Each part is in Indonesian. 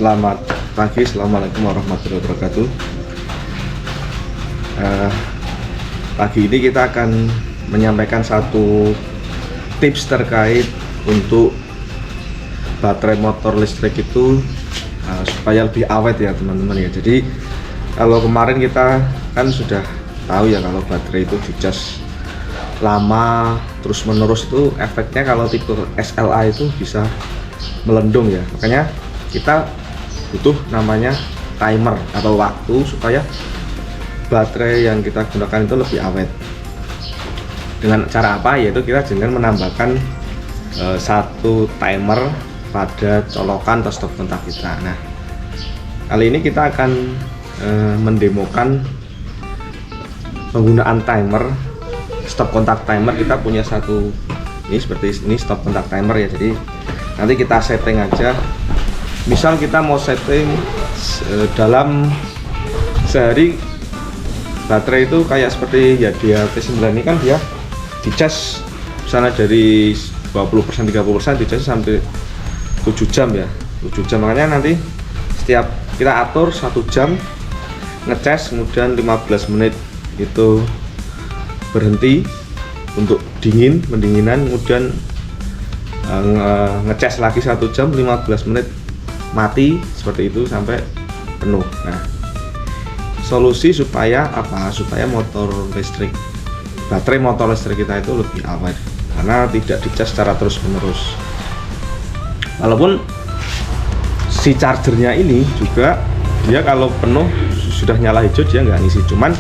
Selamat pagi, assalamualaikum warahmatullahi wabarakatuh. Pagi ini kita akan menyampaikan satu tips terkait untuk baterai motor listrik itu supaya lebih awet ya teman-teman ya. Jadi kalau kemarin kita kan sudah tahu ya, kalau baterai itu dicas lama terus menerus itu efeknya kalau tipe SLA itu bisa melendung ya. Makanya kita butuh namanya timer atau waktu supaya baterai yang kita gunakan itu lebih awet. Dengan cara apa? Yaitu kita dengan menambahkan satu timer pada colokan atau stop kontak kita. Nah, kali ini kita akan mendemokan penggunaan timer, stop kontak timer. Kita punya satu ini seperti ini, stop kontak timer ya. Jadi nanti kita setting aja. Misal kita mau setting dalam sehari baterai itu kayak seperti ya dia T9 ini kan dia dicas misalnya dari 20% 30% dicas sampai 7 jam ya, 7 jam. Makanya nanti setiap kita atur 1 jam ngecas, kemudian 15 menit itu berhenti untuk mendinginan, kemudian ngecas lagi 1 jam 15 menit mati, seperti itu sampai penuh. Nah, solusi supaya apa? Supaya baterai motor listrik kita itu lebih awet karena tidak dicas secara terus menerus. Walaupun si chargernya ini juga dia kalau penuh sudah nyala hijau dia nggak ngisi, cuman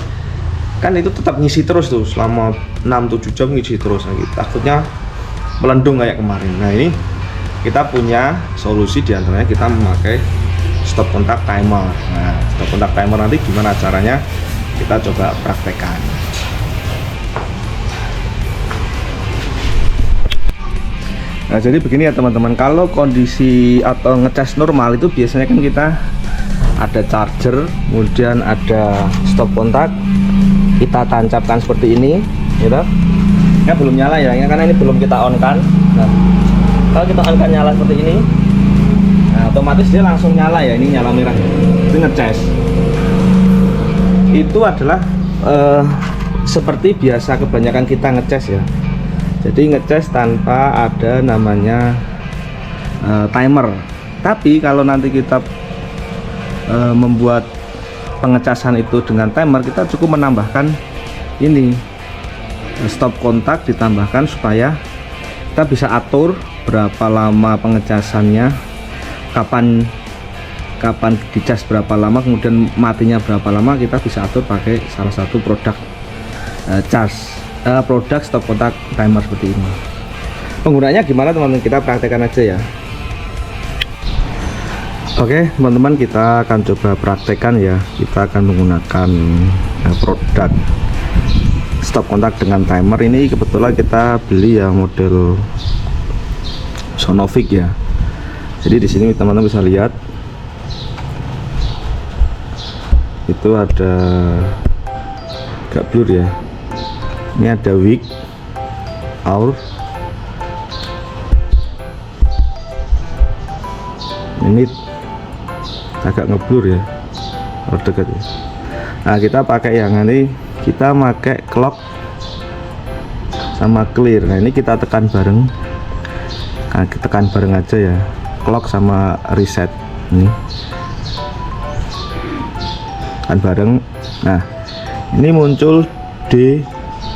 kan itu tetap ngisi terus tuh selama 6-7 jam ngisi terus. Nah, takutnya melendung kayak kemarin. Nah, ini kita punya solusi, diantaranya kita memakai stop kontak timer. Nah, stop kontak timer nanti gimana caranya kita coba praktekkan. Nah, jadi begini ya teman-teman, kalau kondisi atau ngecas normal itu biasanya kan kita ada charger, kemudian ada stop kontak, kita tancapkan seperti ini gitu. Ini belum nyala ya, karena ini belum kita on kan. Nah, kalau kita on kan nyala seperti ini, nah, otomatis dia langsung nyala ya, ini nyala merah, itu ngecas. Itu adalah seperti biasa kebanyakan kita ngecas ya. Jadi ngecas tanpa ada namanya timer. Tapi kalau nanti kita membuat pengecasan itu dengan timer, kita cukup menambahkan ini stop kontak, ditambahkan supaya kita bisa atur berapa lama pengecasannya, kapan dicas berapa lama, kemudian matinya berapa lama. Kita bisa atur pakai salah satu produk produk stop kontak timer seperti ini. Penggunanya gimana teman-teman, kita praktekkan aja ya. Oke teman-teman, kita akan coba praktekkan ya. Kita akan menggunakan produk stop kontak dengan timer. Ini kebetulan kita beli ya model Sonovic ya. Jadi di sini teman-teman bisa lihat itu ada agak blur ya. Ini ada week, hour, menit, agak ngeblur ya, harus dekat ya. Nah, kita pakai yang ini, kita pakai clock sama clear. Nah, ini kita tekan bareng. Nah, kita tekan bareng aja ya, clock sama reset ini tekan bareng. Nah, ini muncul D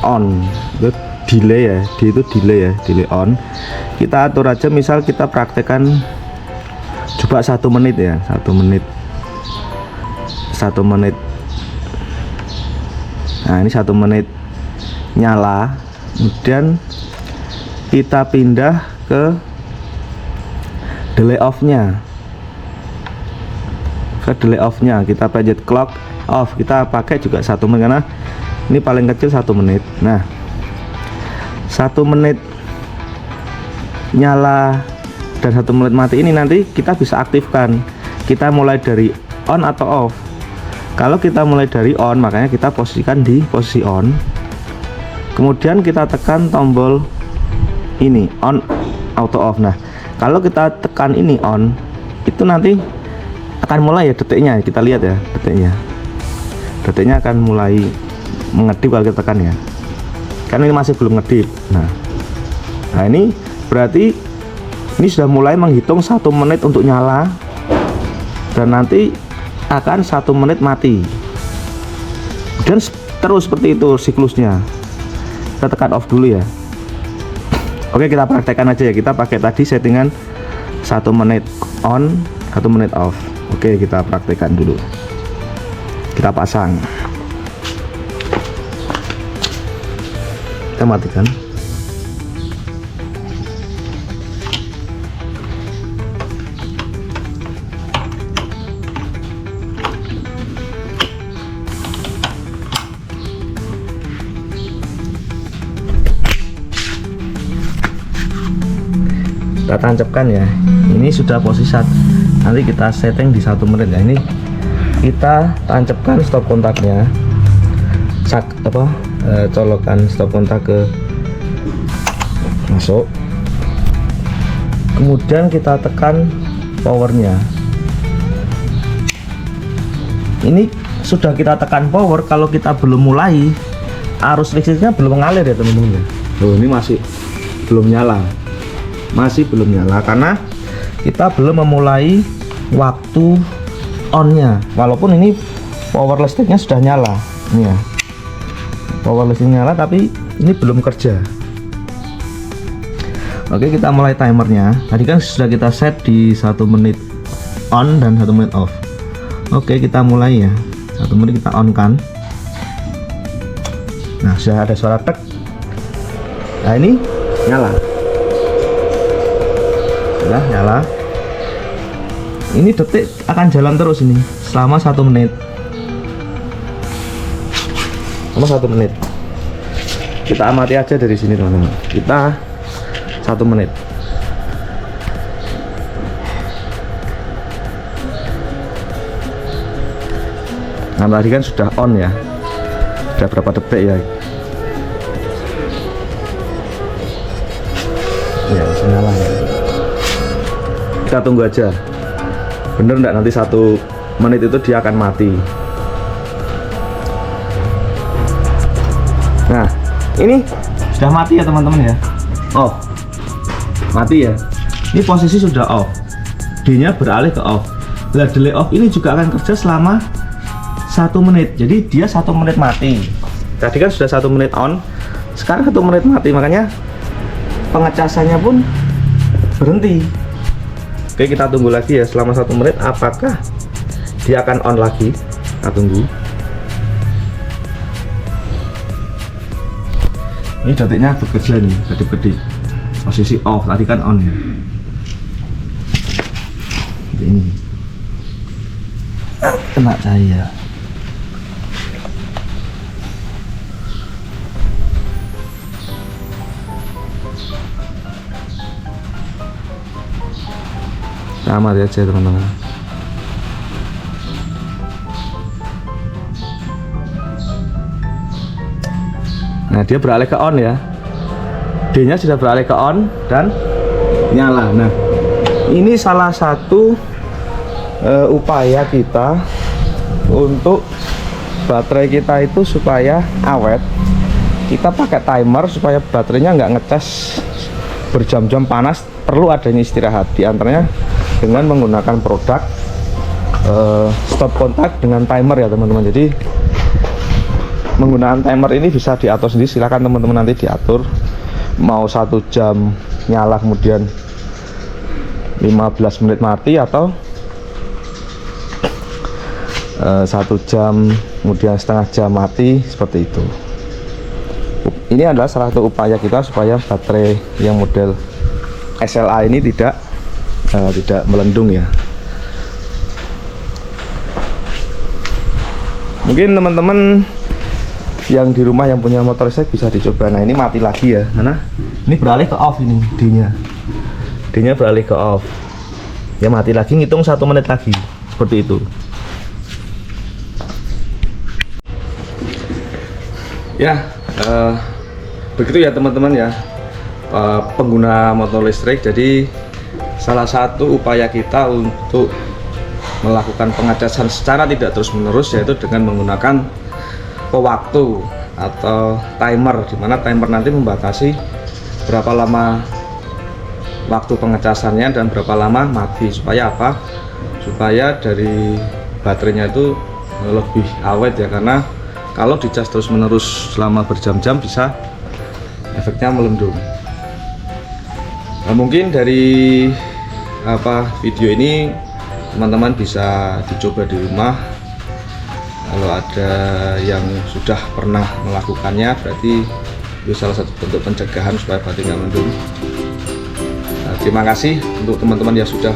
on, itu delay ya, D itu delay ya, delay on. Kita atur aja, misal kita praktekkan coba 1 menit ya, 1 menit. Nah, ini 1 menit nyala, kemudian kita pindah ke delay off-nya. Kita pencet clock off, kita pakai juga 1 menit karena ini paling kecil 1 menit. Nah, 1 menit nyala dan 1 menit mati ini nanti kita bisa aktifkan. Kita mulai dari on atau off. Kalau kita mulai dari on, makanya kita posisikan di posisi on. Kemudian kita tekan tombol ini on auto off. Nah, kalau kita tekan ini on, itu nanti akan mulai ya detiknya, kita lihat ya detiknya akan mulai mengedip kalau kita tekan ya, kan ini masih belum ngedip. Nah ini berarti ini sudah mulai menghitung 1 menit untuk nyala dan nanti akan 1 menit mati, dan terus seperti itu siklusnya. Kita tekan off dulu ya. Oke, kita praktekkan aja ya. Kita pakai tadi settingan 1 menit on, 1 menit off. Oke, kita praktekkan dulu. Kita pasang, kita matikan. Kita tancapkan ya. Ini sudah posisi saat nanti kita setting di 1 menit ya. Ini kita tancapkan stop kontaknya, colokan stop kontak ke masuk, kemudian kita tekan powernya. Ini sudah kita tekan power, kalau kita belum mulai arus listriknya belum mengalir ya teman-teman ya. Loh, ini masih belum nyala, karena kita belum memulai waktu onnya, walaupun ini power listriknya sudah nyala. Ini ya, power listrik nyala tapi ini belum kerja. Oke, kita mulai timernya. Tadi kan sudah kita set di 1 menit on dan 1 menit off. Oke, kita mulai ya. 1 menit kita on kan. Nah, sudah ada suara tek. Nah, ini nyala. Sudah nyala. Ini detik akan jalan terus ini selama 1 menit. Selama 1 menit. Kita amati aja dari sini teman-teman. Kita 1 menit. Nah, tadi kan sudah on ya. Sudah berapa detik ya? Ya, bisa nyala ya. Kita tunggu aja. Bener enggak nanti 1 menit itu dia akan mati. Nah, ini sudah mati ya teman-teman ya. Off. Mati ya. Ini posisi sudah off. D-nya beralih ke off. Nah, delay off ini juga akan kerja selama 1 menit. Jadi dia 1 menit mati. Tadi kan sudah 1 menit on, sekarang 1 menit mati, makanya pengecasannya pun berhenti. Oke, kita tunggu lagi ya selama 1 menit apakah dia akan on lagi. Kita tunggu. Ini detiknya bekerja nih, kedip-kedip. Posisi off, tadi kan on ya. Ini kena cahaya. Sama aja teman-teman. Nah, dia beralih ke on ya. D-nya sudah beralih ke on dan nyala. Nah, ini salah satu upaya kita untuk baterai kita itu supaya awet. Kita pakai timer supaya baterainya nggak ngecas berjam-jam panas, perlu adanya istirahat. Di antaranya dengan menggunakan produk stop kontak dengan timer ya teman-teman. Jadi menggunakan timer ini bisa diatur sendiri, silakan teman-teman nanti diatur mau 1 jam nyala kemudian 15 menit mati, atau 1 jam kemudian setengah jam mati, seperti itu. Ini adalah salah satu upaya kita supaya baterai yang model SLA ini tidak melendung ya. Mungkin teman-teman yang di rumah yang punya motor listrik bisa dicoba. Nah, ini mati lagi ya, karena ini beralih ke off, ini D-nya beralih ke off. Ya mati lagi, ngitung 1 menit lagi, seperti itu. Ya, begitu ya teman-teman ya, pengguna motor listrik. Jadi salah satu upaya kita untuk melakukan pengecasan secara tidak terus-menerus, yaitu dengan menggunakan pewaktu atau timer, di mana timer nanti membatasi berapa lama waktu pengecasannya dan berapa lama mati. Supaya apa? Supaya dari baterainya itu lebih awet ya, karena kalau dicas terus-menerus selama berjam-jam bisa efeknya melendung. Nah, mungkin dari video ini teman-teman bisa dicoba di rumah. Kalau ada yang sudah pernah melakukannya, berarti itu salah satu bentuk pencegahan supaya baterai nggak melendung. Nah, terima kasih untuk teman-teman yang sudah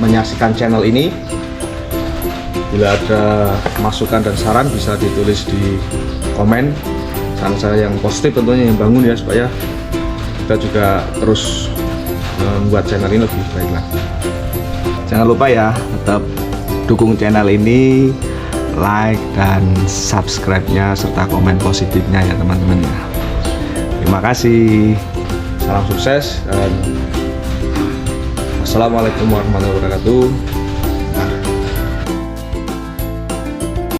menyaksikan channel ini. Bila ada masukan dan saran bisa ditulis di komen. Saran saya yang positif tentunya, yang bangun ya, supaya kita juga terus membuat channel ini lebih baik lagi. Jangan lupa ya, tetap dukung channel ini, like dan subscribe-nya serta komen positifnya ya teman-teman ya. Terima kasih. Salam sukses dan wassalamualaikum warahmatullahi wabarakatuh.